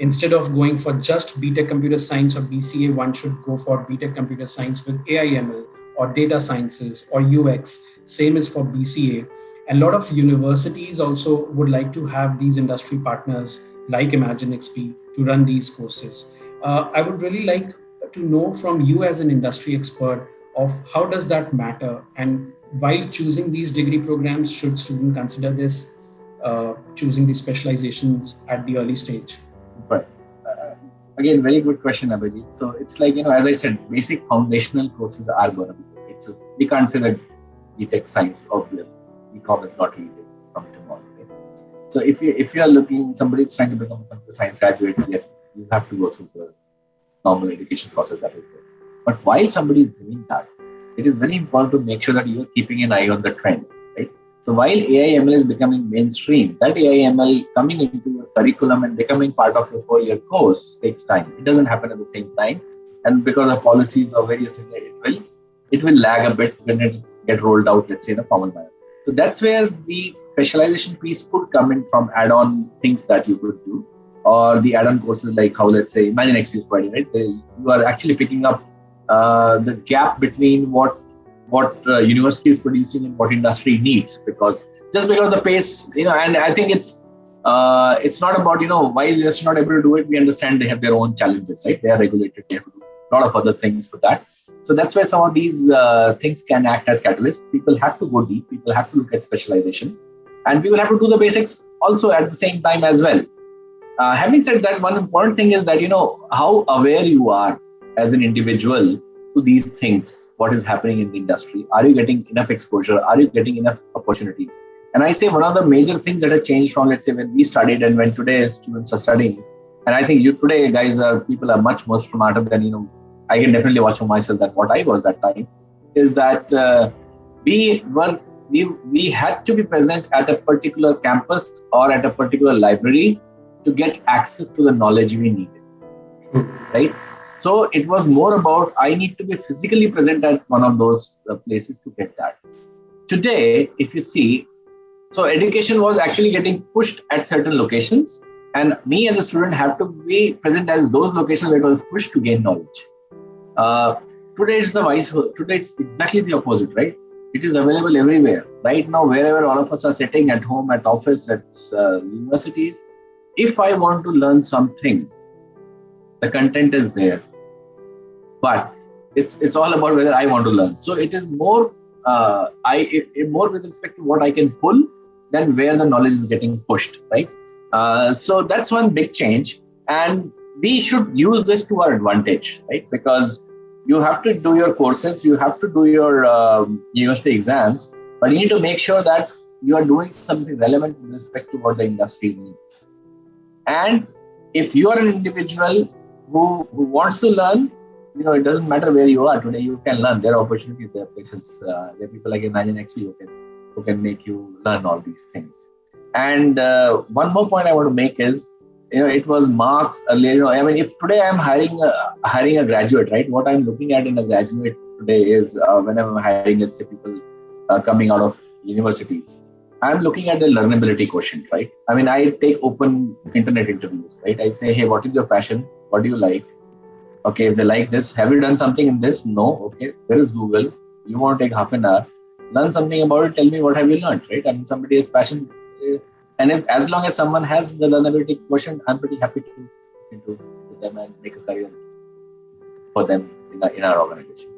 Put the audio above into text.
instead of going for just BTech Computer Science or BCA, one should go for BTech Computer Science with AI/ML or data sciences or UX. Same is for BCA. A lot of universities also would like to have these industry partners like ImaginXP to run these courses. I would really like to know from you as an industry expert of how does that matter, and while choosing these degree programs, should students consider this, choosing these specializations at the early stage? But again, very good question, Abhijit. So it's like, as I said, basic foundational courses are going to be good. Right? So we can't say that BTech science or BCom is not really from tomorrow. Right? So if you are looking, somebody's trying to become a computer science graduate, yes, you have to go through the normal education process that is there. But while somebody is doing that, it is very important to make sure that you are keeping an eye on the trend, right? So while AI/ML is becoming mainstream, that AI/ML coming into your curriculum and becoming part of your 4-year course takes time. It doesn't happen at the same time, and because of policies or various things, it will lag a bit when it get rolled out, let's say, in a formal manner. So that's where the specialization piece could come in from add-on things that you could do, or the add-on courses like how, let's say, ImaginXP is providing, right? You are actually picking up the gap between what university is producing and what industry needs, because the pace, and I think it's not about, why is university not able to do it? We understand they have their own challenges, right? They are regulated, they have to do a lot of other things for that. So that's where some of these things can act as catalysts. People have to go deep, people have to look at specialization, and people have to do the basics also at the same time as well. Having said that, one important thing is that, how aware you are as an individual to these things, what is happening in the industry. Are you getting enough exposure? Are you getting enough opportunities? And I say one of the major things that have changed from, let's say, when we studied and when today students are studying, and I think today guys people are much more smarter than, I can definitely watch for myself that what I was that time, is that we had to be present at a particular campus or at a particular library to get access to the knowledge we needed, right? So it was more about, I need to be physically present at one of those places to get that. Today, if you see, so education was actually getting pushed at certain locations, and me as a student have to be present as those locations where it was pushed to gain knowledge. Today it's the vice versa. Today it's exactly the opposite, right? It is available everywhere. Right now, wherever all of us are sitting, at home, at office, at universities, if I want to learn something, the content is there, but it's all about whether I want to learn. So it is more more with respect to what I can pull than where the knowledge is getting pushed, right? So that's one big change, and we should use this to our advantage, right? Because you have to do your courses, you have to do your university exams, but you need to make sure that you are doing something relevant with respect to what the industry needs. And if you are an individual who wants to learn, it doesn't matter where you are today, you can learn. There are opportunities, there are places, there are people like ImaginXP who can make you learn all these things. And one more point I want to make is, it was marks earlier. If today I'm hiring a graduate, right? What I'm looking at in a graduate today is when I'm hiring, let's say, people coming out of universities, I'm looking at the learnability quotient, right? I take open internet interviews, right? I say, hey, what is your passion? What do you like? Okay, if they like this, have you done something in this? No. Okay, where is Google? You want to take half an hour, learn something about it, tell me what have you learned, right? Somebody has passion. And as long as someone has the learnability quotient, I'm pretty happy to into them and make a career for them in our organization.